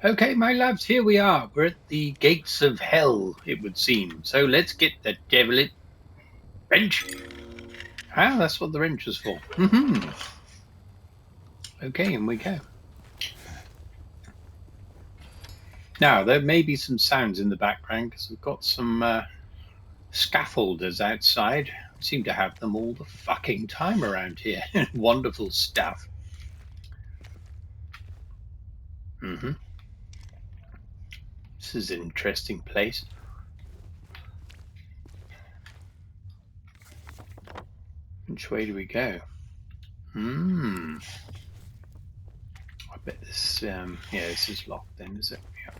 Okay, my loves, here we are. We're at the gates of hell, it would seem. So let's get the devil it. Wrench. Ah, that's what the wrench was for. Okay, in we go. Now, there may be some sounds in the background because we've got some scaffolders outside. We seem to have them all the fucking time around here. Wonderful stuff. This is an interesting place. Which way do we go? I bet this, yeah, this is locked then, is it? Yeah.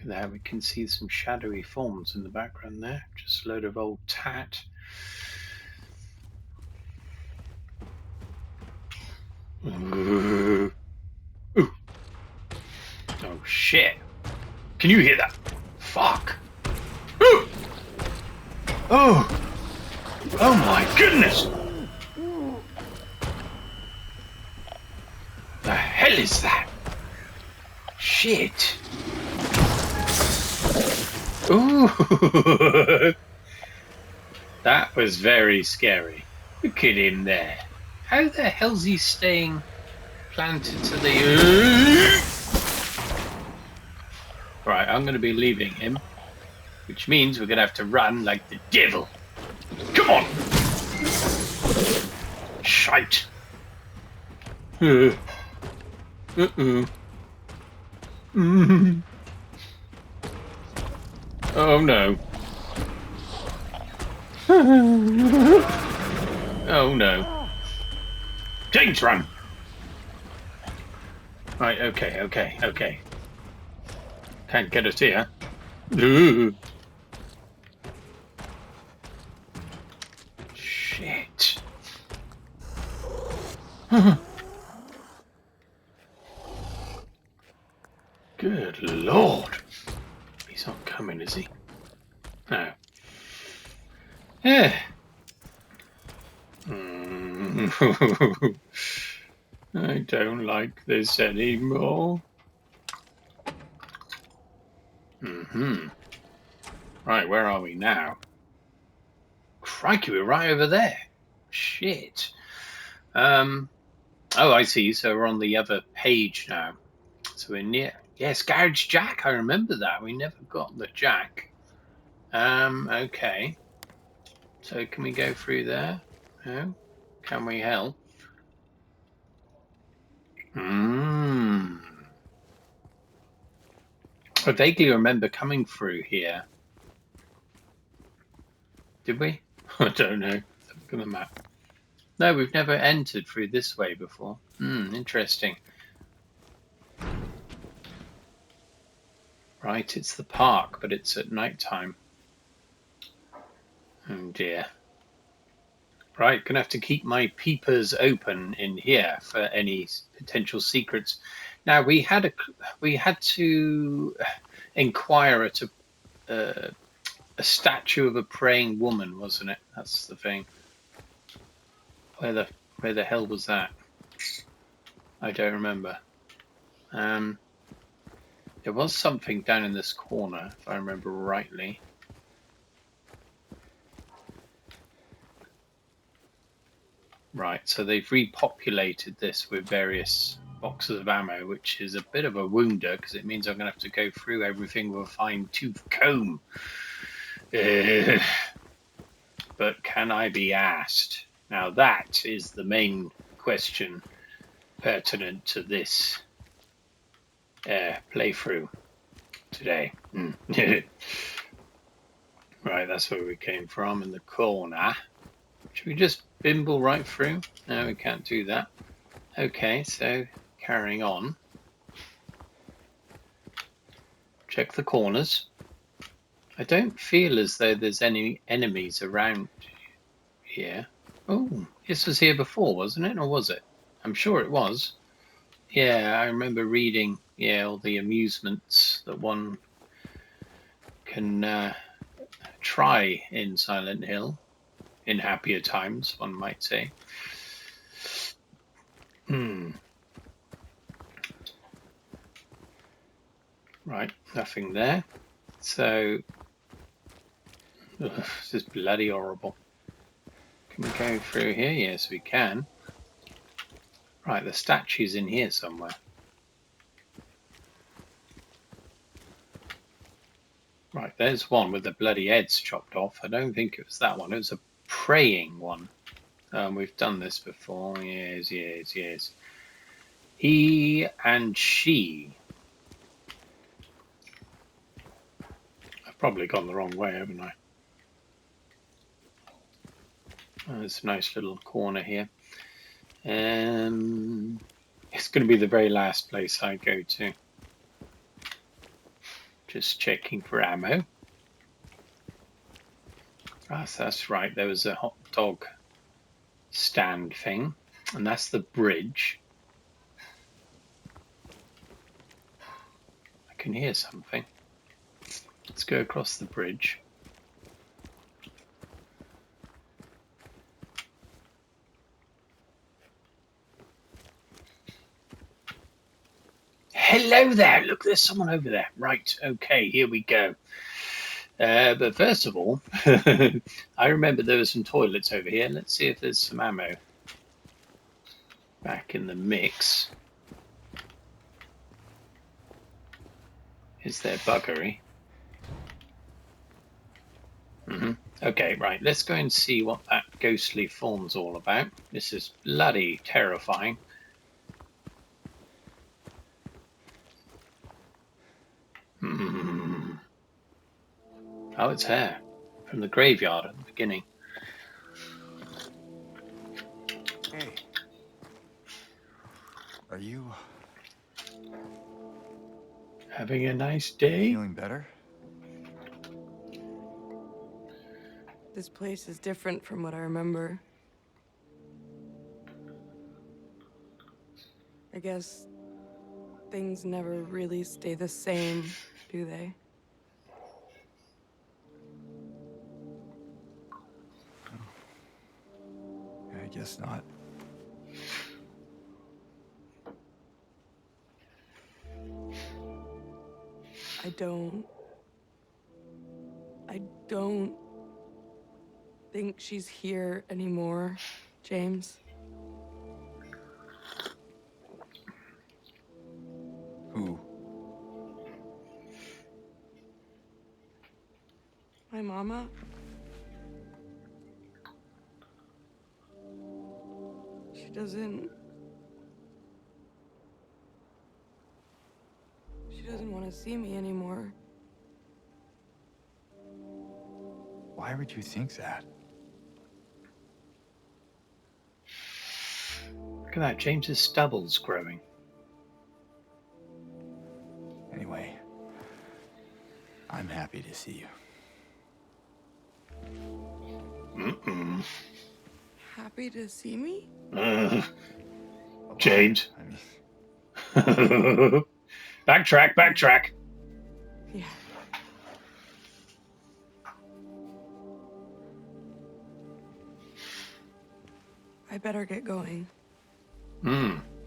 There we can see some shadowy forms in the background there. Just a load of old tat. Ooh. Oh shit. Can you hear that? Fuck. Ooh. Oh. Oh my goodness. The hell is that? Shit. Ooh. That was very scary. Look at him there. How the hell's he staying planted to the... Right, I'm going to be leaving him, which means we're going to have to run like the devil. Come on! Shite. Oh no. Oh no. James, run! Right, okay. Can't get us here. Shit. Good Lord. He's not coming, is he? No. Yeah. I don't like this anymore. Right, where are we now? Crikey, we're right over there. Shit. Oh, I see. So we're on the other page now. So we're near. Yes, Garage Jack. I remember that. We never got the Jack. Okay. So can we go through there? No. Can we help? I vaguely remember coming through here. Did we? I don't know. Let's look at the map. No, we've never entered through this way before. Interesting. Right, it's the park, but it's at night time. Oh dear. Right, gonna have to keep my peepers open in here for any potential secrets. Now we had to inquire at a statue of a praying woman, wasn't it? That's the thing. Where the hell was that? I don't remember. There was something down in this corner, if I remember rightly. Right, so they've repopulated this with various boxes of ammo, which is a bit of a wounder because it means I'm going to have to go through everything with a fine-tooth comb. But can I be asked? Now that is the main question pertinent to this playthrough today. Right, that's where we came from, in the corner. Should we just bimble right through? No, we can't do that. Okay, so carrying on. Check the corners. I don't feel as though there's any enemies around here. Oh, this was here before, wasn't it? Or was it? I'm sure it was. Yeah, I remember reading, all the amusements that one can try in Silent Hill. In happier times, one might say. Right, nothing there. So, this is bloody horrible. Can we go through here? Yes, we can. Right, the statue's in here somewhere. Right, there's one with the bloody heads chopped off. I don't think it was that one. It was a praying one. We've done this before. Yes, yes, yes. He and she. I've probably gone the wrong way, haven't I? There's a nice little corner here. It's going to be the very last place I go to. Just checking for ammo. That's right. There was a hot dog stand thing, and that's the bridge. I can hear something. Let's go across the bridge. Hello there. Look, there's someone over there. Right. Okay, here we go. But first of all, I remember there were some toilets over here. Let's see if there's some ammo back in the mix. Is there buggery? Okay, right. Let's go and see what that ghostly form's all about. This is bloody terrifying. Oh, it's hair from the graveyard at the beginning. Hey. Are you Having a nice day? feeling better? This place is different from what I remember. I guess things never really stay the same, do they? I guess not. I don't think she's here anymore, James. Who? My mama? She doesn't want to see me anymore. Why would you think that? Look at that. James's stubble's growing. Anyway, I'm happy to see you. Happy to see me? James. I mean... Backtrack. Yeah. I better get going.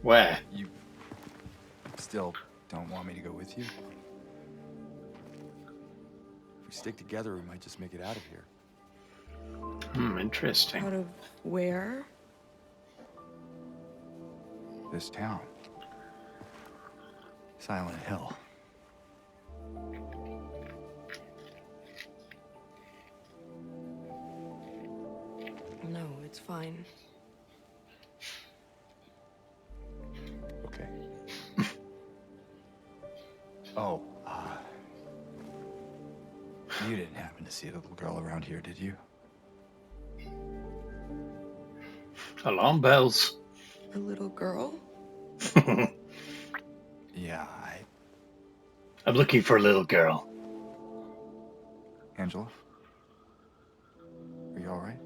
Where? You still don't want me to go with you? If we stick together, we might just make it out of here. Interesting. Out of where? This town. Silent Hill. No, it's fine. Okay. Oh, you didn't happen to see a little girl around here, did you? Alarm bells. A little girl? Yeah, I'm looking for a little girl. Angela? Are you all right?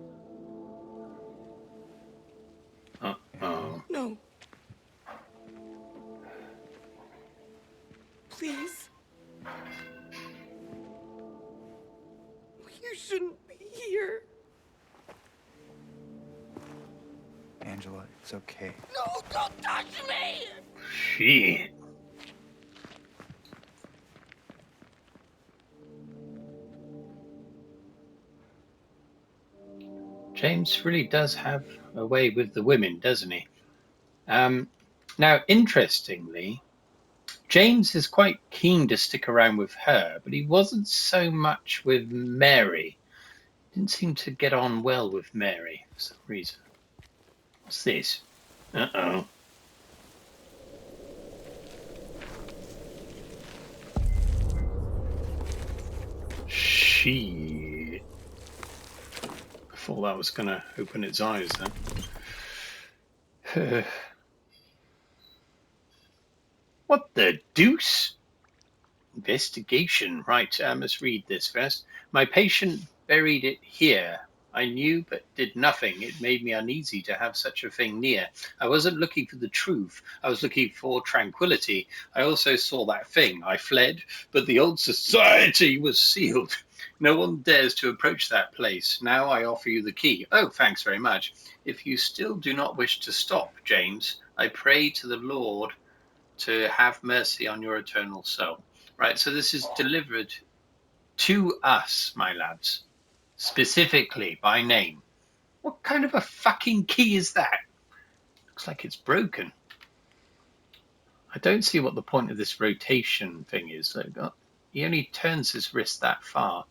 Oh. No. Please. You shouldn't be here. Angela, it's okay. No, don't touch me! Shit. James really does have a way with the women, doesn't he? Now, interestingly, James is quite keen to stick around with her, but he wasn't so much with Mary. Didn't seem to get on well with Mary for some reason. What's this? Uh-oh. Shit. I thought that was going to open its eyes then. What the deuce? Investigation. Right, I must read this first. My patient buried it here. I knew but did nothing. It made me uneasy to have such a thing near. I wasn't looking for the truth. I was looking for tranquility. I also saw that thing. I fled, but the old society was sealed. No one dares to approach that place. Now I offer you the key. Oh, thanks very much. If you still do not wish to stop, James, I pray to the Lord to have mercy on your eternal soul. Right, so this is delivered to us, my lads, specifically by name. What kind of a fucking key is that? Looks like it's broken. I don't see what the point of this rotation thing is. He only turns his wrist that far.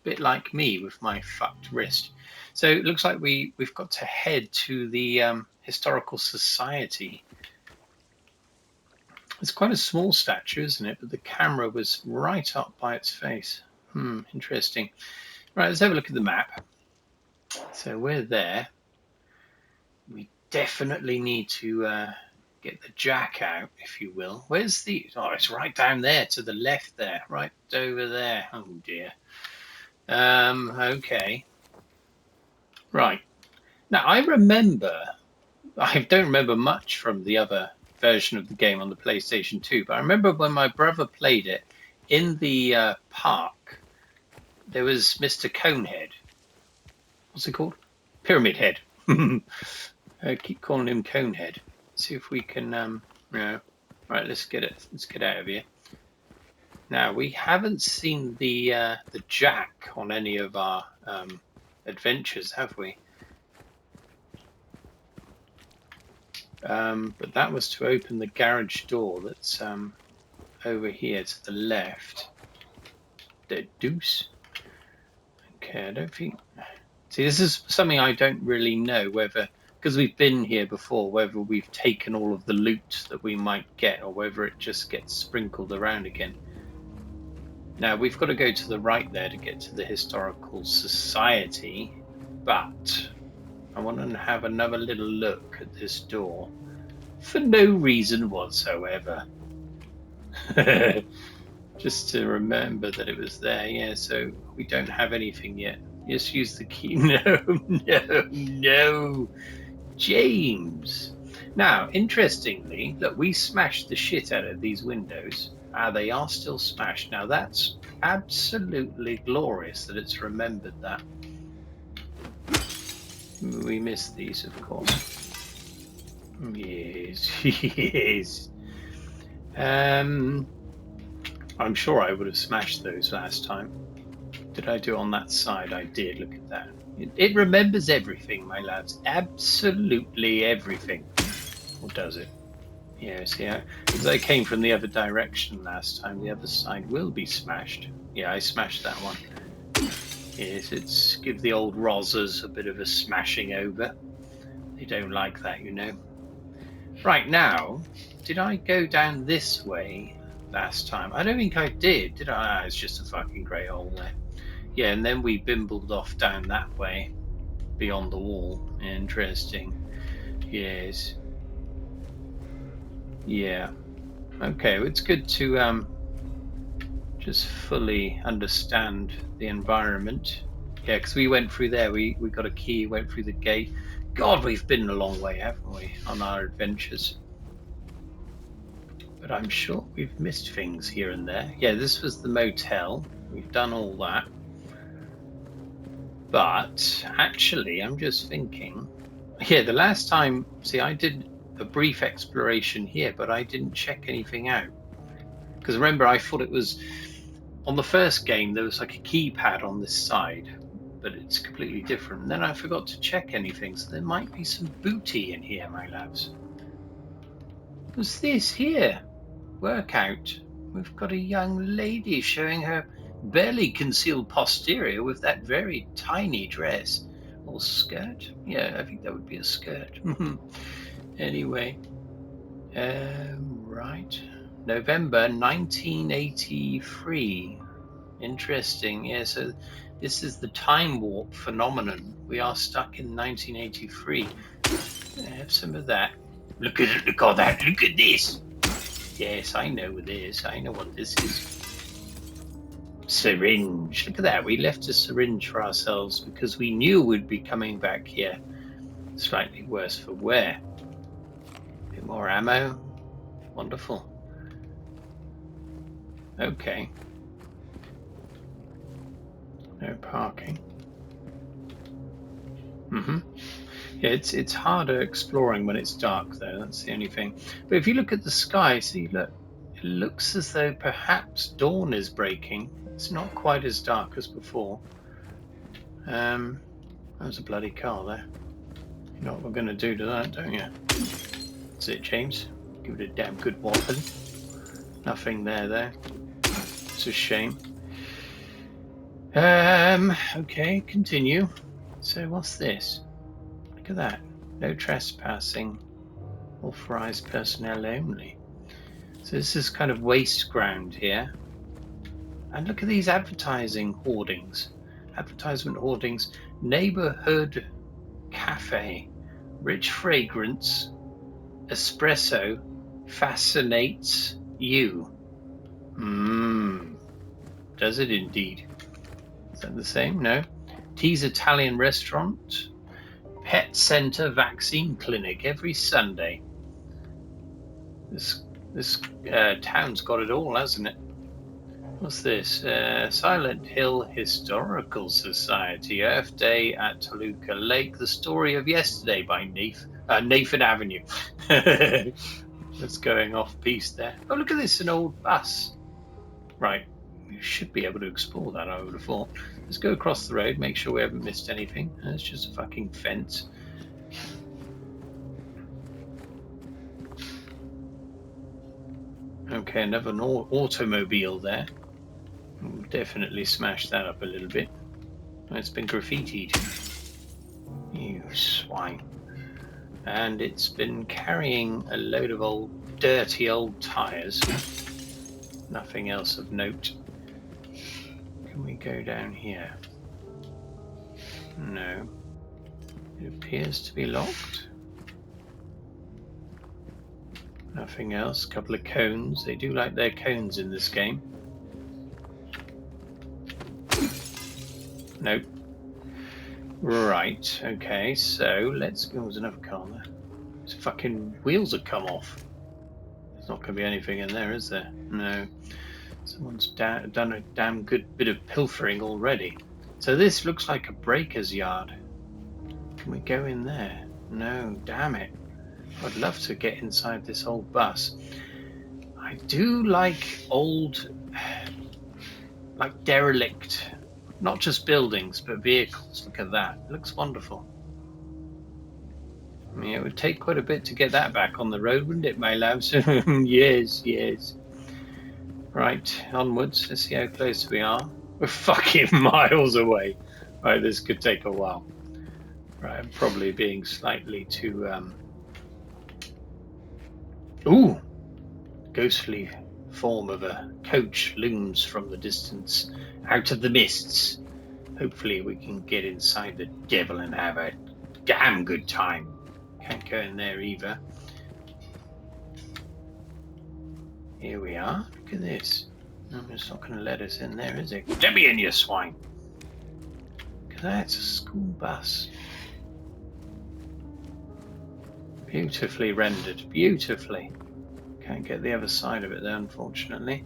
A bit like me with my fucked wrist. So it looks like we've got to head to the Historical Society. It's quite a small statue, isn't it? But the camera was right up by its face. Interesting. Right, let's have a look at the map. So we're there. We definitely need to get the jack out, if you will. Where's the... Oh, it's right down there, to the left there. Right over there. Oh, dear. Okay. Right. Now, I don't remember much from the other version of the game on the PlayStation 2, but I remember when my brother played it, in the park, there was Mr. Conehead. What's it called? Pyramid Head. I keep calling him Conehead. See if we can, right, let's get out of here. Now, we haven't seen the jack on any of our adventures, have we? But that was to open the garage door that's over here to the left. The deuce. Okay, I don't think... See, this is something I don't really know whether, because we've been here before, whether we've taken all of the loot that we might get or whether it just gets sprinkled around again. Now, we've got to go to the right there to get to the Historical Society, but I want to have another little look at this door for no reason whatsoever. Just to remember that it was there. Yeah, so we don't have anything yet. Just use the key. No. James. Now, interestingly, look, we smashed the shit out of these windows. They are still smashed. Now, that's absolutely glorious that it's remembered that. We missed these, of course. Yes. I'm sure I would have smashed those last time. Did I do it on that side? I did. Look at that. It remembers everything, my lads. Absolutely everything. Or does it? Yeah, see, because I came from the other direction last time. The other side will be smashed. Yeah, I smashed that one. Yes, it's give the old Rozzers a bit of a smashing over. They don't like that, you know. Right, now, did I go down this way last time? I don't think I did I? It's just a fucking grey hole there. Yeah, and then we bimbled off down that way, beyond the wall. Interesting. Yes. Yeah. Okay, well, it's good to just fully understand the environment. Yeah, because we went through there. We got a key, went through the gate. God, we've been a long way, haven't we, on our adventures? But I'm sure we've missed things here and there. Yeah, this was the motel. We've done all that. But actually, I'm just thinking, yeah, the last time, see, I did a brief exploration here, but I didn't check anything out. Because remember, I thought it was, on the first game, there was like a keypad on this side. but it's completely different. And then I forgot to check anything, so there might be some booty in here, my loves. What's this here? Workout. We've got a young lady showing her barely concealed posterior with that very tiny dress. Or skirt? Yeah, I think that would be a skirt. Anyway, right. November 1983. Interesting. Yeah, so this is the time warp phenomenon. We are stuck in 1983. I have some of that. Look at it, look at that, look at this. Yes, I know this. I know what this is. Syringe. Look at that. We left a syringe for ourselves because we knew we'd be coming back here. Slightly worse for wear. A bit more ammo. Wonderful. Okay. No parking. Yeah, it's harder exploring when it's dark, though. That's the only thing. But if you look at the sky, see, look, it looks as though perhaps dawn is breaking. It's not quite as dark as before. That was a bloody car there. You know what we're going to do to that, don't you? That's it, James. Give it a damn good whopping. Nothing there, though. It's a shame. Okay, continue. So what's this? Look at that. No trespassing. Authorized personnel only. So this is kind of waste ground here. And look at these advertising hoardings. Advertisement hoardings. Neighborhood cafe. Rich fragrance. Espresso. Fascinates you. Does it indeed? Is that the same? No. Tea's Italian restaurant. Pet center vaccine clinic every Sunday. This town's got it all, hasn't it? What's this? Silent Hill Historical Society. Earth Day at Toluca Lake. The Story of Yesterday by Nathan Avenue. That's going off piece there. Oh, look at this, an old bus. Right. We should be able to explore that, I would have thought. Let's go across the road, make sure we haven't missed anything. It's just a fucking fence. Okay, another automobile there. We'll definitely smash that up a little bit. It's been graffitied. You swine. And it's been carrying a load of old, dirty old tyres. Nothing else of note. Can we go down here? No. It appears to be locked. Nothing else. A couple of cones. They do like their cones in this game. Nope. Right. Okay. So let's go. There's another car there. These fucking wheels have come off. There's not going to be anything in there, is there? No. Someone's done a damn good bit of pilfering already. So this looks like a breaker's yard. Can we go in there? No. Damn it. I'd love to get inside this old bus. I do like old, like derelict, not just buildings, but vehicles. Look at that. It looks wonderful. I mean, it would take quite a bit to get that back on the road, wouldn't it, my loves? Yes, yes. Right, onwards. Let's see how close we are. We're fucking miles away. Right, this could take a while. Right, I'm probably being slightly too... Ooh! Ghostly form of a coach looms from the distance, out of the mists. Hopefully we can get inside the devil and have a damn good time. Can't go in there either. Here we are. Look at this. No, it's not going to let us in there, is it? Let me in, you swine! Look at that. It's a school bus. Beautifully rendered. Beautifully. Can't get the other side of it there, unfortunately.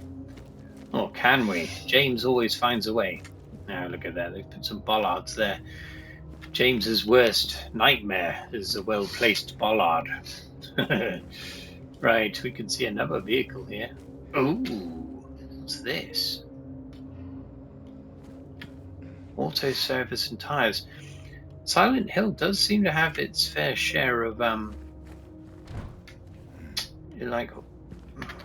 Or can we? James always finds a way. Now look at that. They've put some bollards there. James's worst nightmare is a well-placed bollard. Right, we can see another vehicle here. Ooh, what's this? auto service and tires. Silent Hill does seem to have its fair share of like,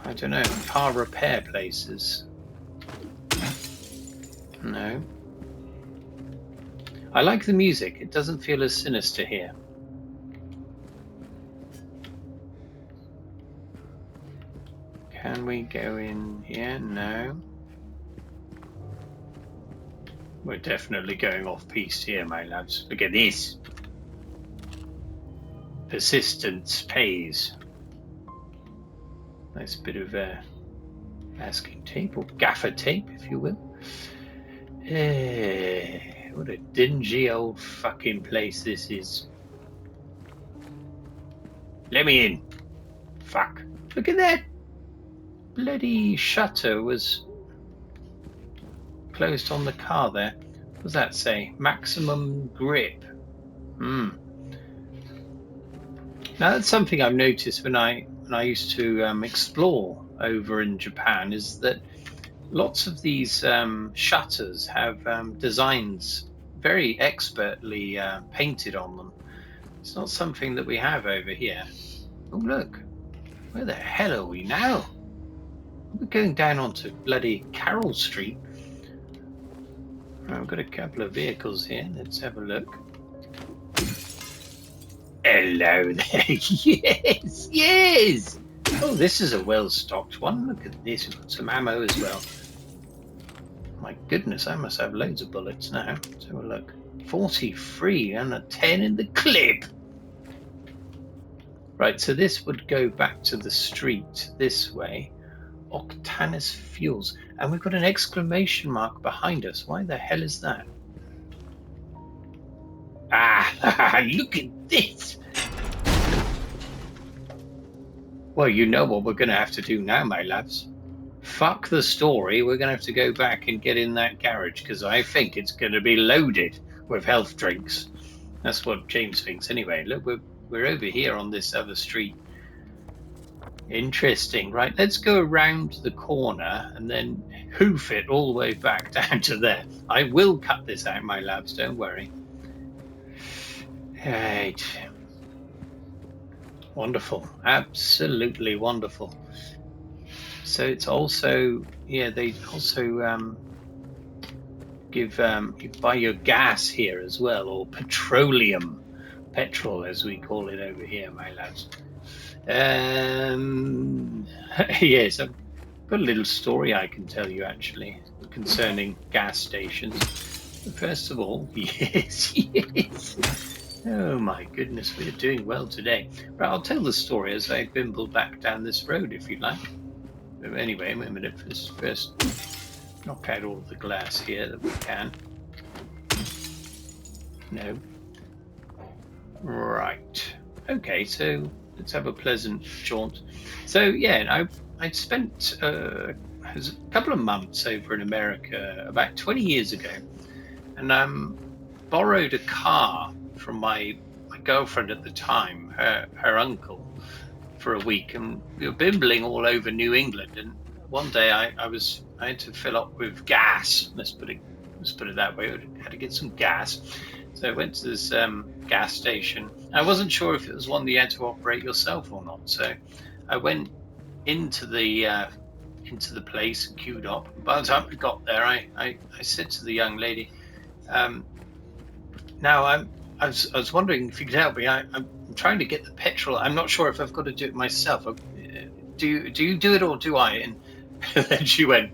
I don't know, car repair places. No. I like the music. It doesn't feel as sinister here. Can we go in here? No. We're definitely going off piste here, my lads. Look at this. Persistence pays. Nice bit of masking tape, or gaffer tape, if you will. What a dingy old fucking place this is. Let me in. Fuck. Look at that. Bloody shutter was closed on the car there. What does that say? Maximum grip. Now that's something I've noticed when I used to explore over in Japan, is that lots of these shutters have designs very expertly painted on them. It's not something that we have over here. Oh look, where the hell are we now? We're going down onto bloody Carroll Street. I've got a couple of vehicles here. Let's have a look. Hello there. Yes, yes. Oh, this is a well-stocked one. Look at this. We've got some ammo as well. My goodness, I must have loads of bullets now. Let's have a look. 43 and a 10 in the clip. Right, so this would go back to the street this way. Octanus Fuels. And we've got an exclamation mark behind us. Why the hell is that? Ah, look at this. Well, you know what we're going to have to do now, my lads. Fuck the story. We're going to have to go back and get in that garage, because I think it's going to be loaded with health drinks. That's what James thinks anyway. Look, we're over here on this other street. Interesting. Right, let's go around the corner and then hoof it all the way back down to there. I will cut this out, my lads, don't worry. Right. Wonderful. Absolutely wonderful. So it's also, yeah, they also give you buy your gas here as well, or petroleum, petrol as we call it over here, my lads. Yes, I've got a little story I can tell you actually concerning gas stations. First of all, yes, yes. Oh my goodness, we're doing well today. Right, I'll tell the story as I bimble back down this road if you like. Anyway, wait a minute. First knock out all of the glass here that we can. No. Right. Okay, so let's have a pleasant jaunt. So yeah, I'd spent a couple of months over in America about 20 years ago, and borrowed a car from my girlfriend at the time, her uncle, for a week, and we were bimbling all over New England. And one day I had to fill up with gas. Let's put it that way. I had to get some gas. So I went to this gas station. I wasn't sure if it was one that you had to operate yourself or not. So I went into the place and queued up. By the time we got there, I said to the young lady, now I was wondering if you could help me. I'm trying to get the petrol. I'm not sure if I've got to do it myself. Do you do it or do I? And then she went,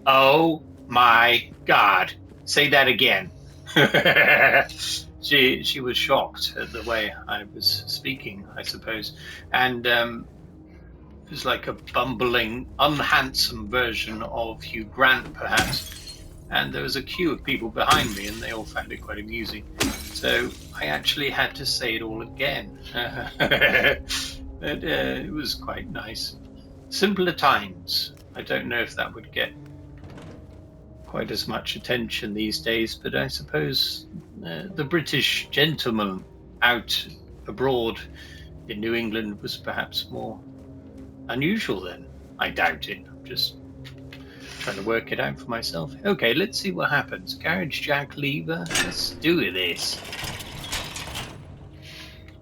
"Oh my God! Say that again." She was shocked at the way I was speaking, I suppose, and it was like a bumbling, unhandsome version of Hugh Grant, perhaps. And there was a queue of people behind me, and they all found it quite amusing. So I actually had to say it all again. But it was quite nice. Simpler times. I don't know if that would get quite as much attention these days, but I suppose the British gentleman out abroad in New England was perhaps more unusual then. I doubt it. I'm just Trying to work it out for myself. Okay, let's see what happens. Garage jack lever. Let's do this.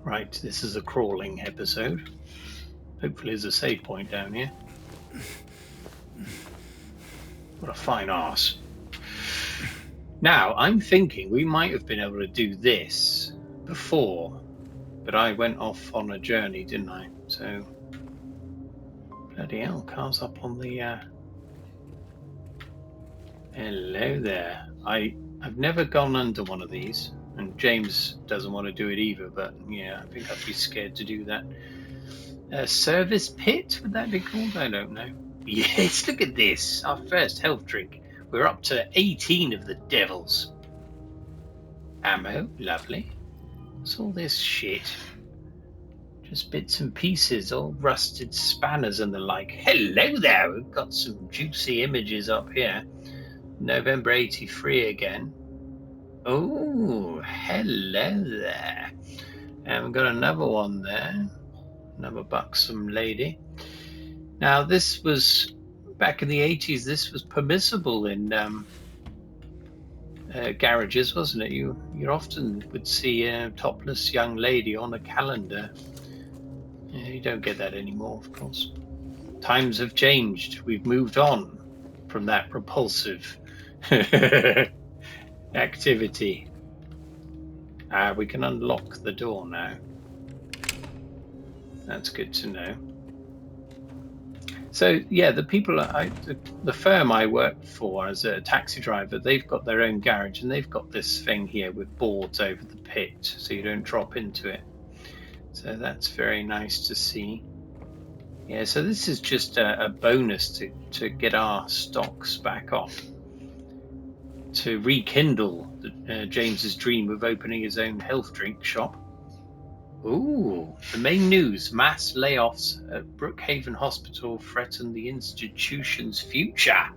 Right, this is a crawling episode. Hopefully there's a save point down here. What a fine arse. Now, I'm thinking we might have been able to do this before, but I went off on a journey, didn't I? So, bloody hell, car's up on the... Hello there. I've never gone under one of these, and James doesn't want to do it either, but yeah, I think I'd be scared to do that. Service pit, would that be called? I don't know. Yes, look at this. Our first health drink. We're up to 18 of the devils. Ammo, lovely. What's all this shit? Just bits and pieces, all rusted spanners and the like. Hello there, we've got some juicy images up here. November 83 again. Oh, hello there. And we've got another one there. Another buxom lady. Now, this was, back in the 80s, this was permissible in garages, wasn't it? You often would see a topless young lady on a calendar. Yeah, you don't get that anymore, of course. Times have changed. We've moved on from that repulsive activity. We can unlock the door now. That's good to know. So yeah, the people, the firm I work for as a taxi driver, they've got their own garage and they've got this thing here with boards over the pit so you don't drop into it. So that's very nice to see. Yeah, so this is just a bonus to get our stocks back up, to rekindle James's dream of opening his own health drink shop. Ooh, the main news: mass layoffs at Brookhaven Hospital threaten the institution's future.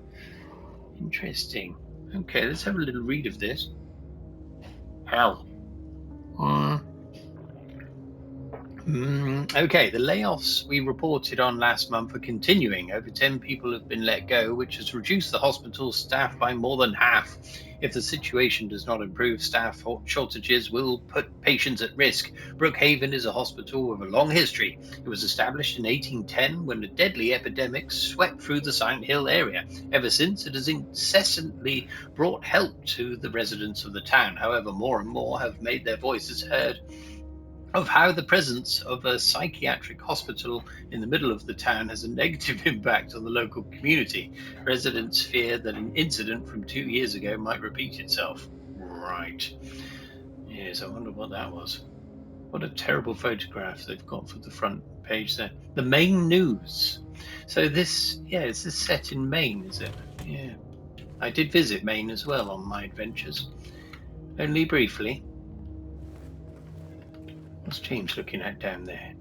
Interesting. Okay, let's have a little read of this. Hell. Okay, the layoffs we reported on last month are continuing. Over 10 people have been let go, which has reduced the hospital's staff by more than half. If the situation does not improve, staff shortages will put patients at risk. Brookhaven is a hospital with a long history. It was established in 1810 when a deadly epidemic swept through the Silent Hill area. Ever since, it has incessantly brought help to the residents of the town. However, more and more have made their voices heard of how the presence of a psychiatric hospital in the middle of the town has a negative impact on the local community. Residents fear that an incident from 2 years ago might repeat itself. Right. Yes, I wonder what that was. What a terrible photograph they've got for the front page there. The main news. So this, yeah, is this set in Maine, is it? Yeah. I did visit Maine as well on my adventures. Only briefly. What's James looking at down there?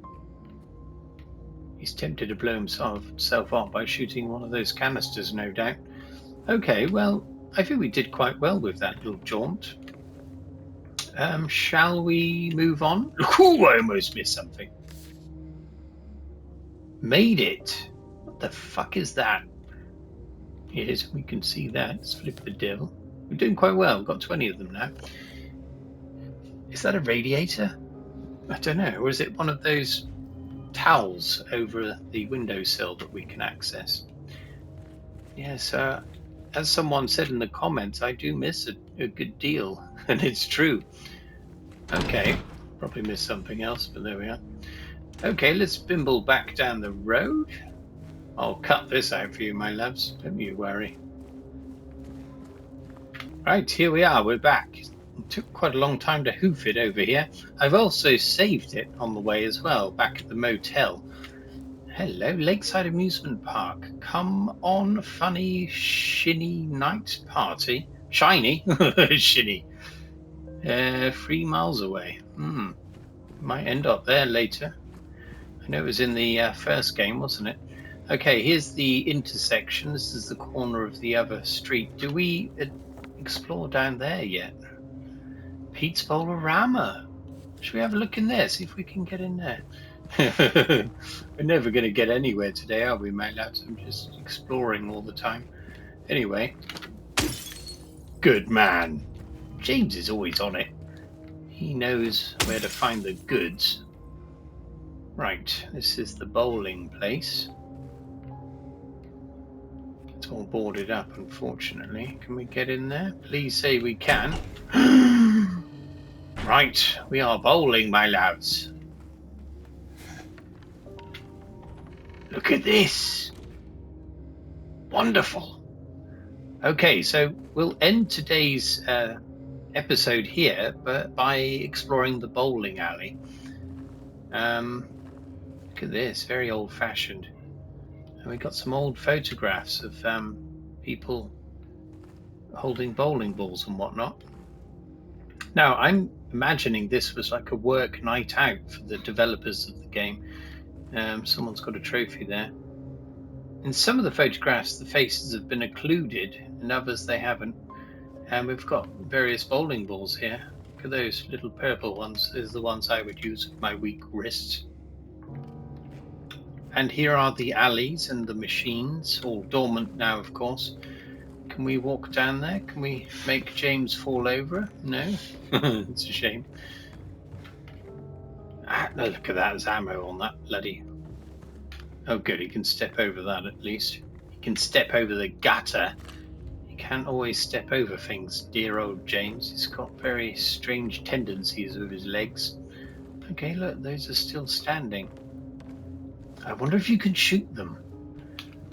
He's tempted to blow himself up by shooting one of those canisters, no doubt. Okay, well, I think we did quite well with that little jaunt. Shall we move on? Ooh, I almost missed something. Made it. What the fuck is that? Yes, we can see that. Let's flip the devil. We're doing quite well. We've got 20 of them now. Is that a radiator? I don't know. Or is it one of those towels over the windowsill that we can access? Yes, as someone said in the comments, I do miss a good deal, and it's true. Okay, probably missed something else, but there we are. Okay, let's bimble back down the road. I'll cut this out for you, my loves. Don't you worry. Right, here we are. We're back. It took quite a long time to hoof it over here. I've also saved it on the way as well, back at the motel. Hello, Lakeside Amusement Park. Come on, funny, shinny night party. Shiny? Shinny. 3 miles away. Might end up there later. I know it was in the first game, wasn't it? Okay, here's the intersection. This is the corner of the other street. Do we explore down there yet? Pete's Bowl-O-Rama. Should we have a look in there, see if we can get in there? We're never going to get anywhere today, are we, my lads? I'm just exploring all the time. Anyway, good man. James is always on it. He knows where to find the goods. Right, this is the bowling place. It's all boarded up, unfortunately. Can we get in there? Please say we can. Right, we are bowling, my lads. Look at this. Wonderful. Okay, so we'll end today's episode here by exploring the bowling alley. Look at this, very old-fashioned. And we got some old photographs of people holding bowling balls and whatnot. Now, I'm imagining this was like a work night out for the developers of the game. Someone's got a trophy there. In some of the photographs, the faces have been occluded, and others they haven't. And we've got various bowling balls here. Look at those little purple ones. Those are the ones I would use with my weak wrists. And here are the alleys and the machines, all dormant now, of course. Can we walk down there? Can we make James fall over? No? It's a shame. Look at that, there's ammo on that bloody... Oh good, he can step over that at least. He can step over the gutter. He can't always step over things, dear old James. He's got very strange tendencies with his legs. Okay, look, those are still standing. I wonder if you can shoot them.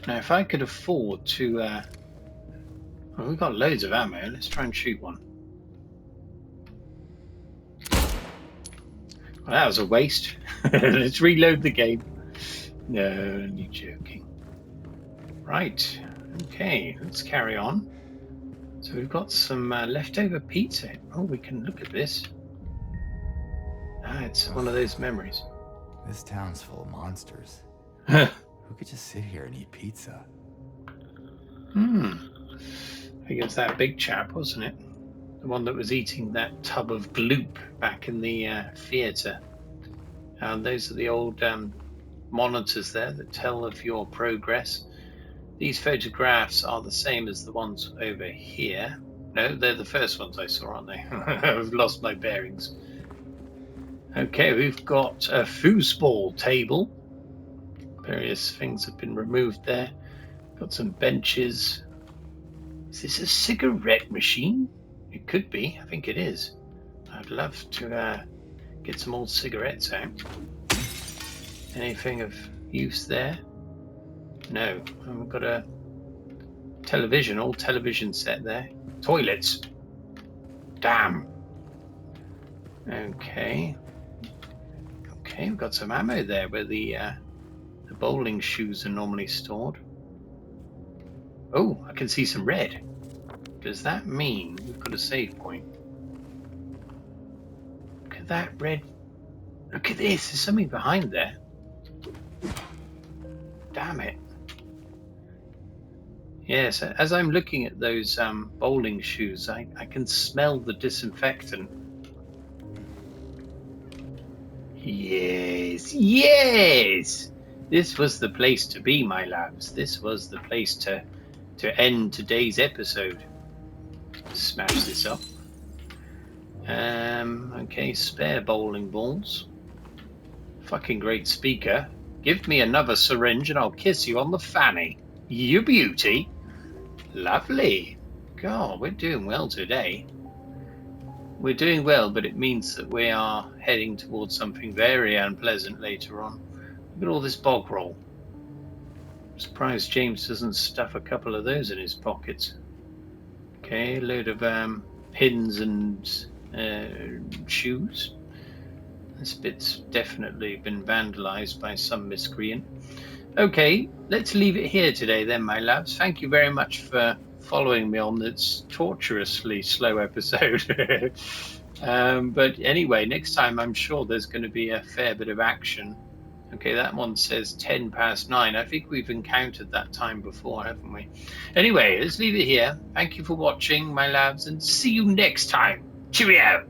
Now, if I could afford to... Well, we've got loads of ammo. Let's try and shoot one. Well, that was a waste. Let's reload the game. No, only joking. Right. Okay, let's carry on. So we've got some leftover pizza. Oh, we can look at this. It's one of those memories. This town's full of monsters. Who could just sit here and eat pizza? I think it was that big chap, wasn't it? The one that was eating that tub of gloop back in the theatre. And those are the old monitors there that tell of your progress. These photographs are the same as the ones over here. No, they're the first ones I saw, aren't they? I've lost my bearings. Okay, we've got a foosball table. Various things have been removed there. Got some benches. Is this a cigarette machine? It could be. I think it is. I'd love to get some old cigarettes out. Anything of use there? No. We've got a television, old television set there. Toilets. Damn. Okay. Okay, we've got some ammo there where the bowling shoes are normally stored. Oh, I can see some red. Does that mean we've got a save point? Look at that red. Look at this. There's something behind there. Damn it. Yes, as I'm looking at those bowling shoes, I can smell the disinfectant. Yes, yes! This was the place to be, my lads. This was the place to end today's episode. Smash this up. Okay, spare bowling balls. Fucking great speaker. Give me another syringe and I'll kiss you on the fanny. You beauty. Lovely. God, we're doing well today. We're doing well, but it means that we are heading towards something very unpleasant later on. Look at all this bog roll. I'm surprised James doesn't stuff a couple of those in his pockets. Okay, a load of pins and shoes. This bit's definitely been vandalized by some miscreant. Okay, let's leave it here today then, my loves. Thank you very much for following me on this torturously slow episode. But anyway, next time I'm sure there's going to be a fair bit of action. Okay, that one says 9:10. I think we've encountered that time before, haven't we? Anyway, let's leave it here. Thank you for watching, my lads, and see you next time. Cheerio!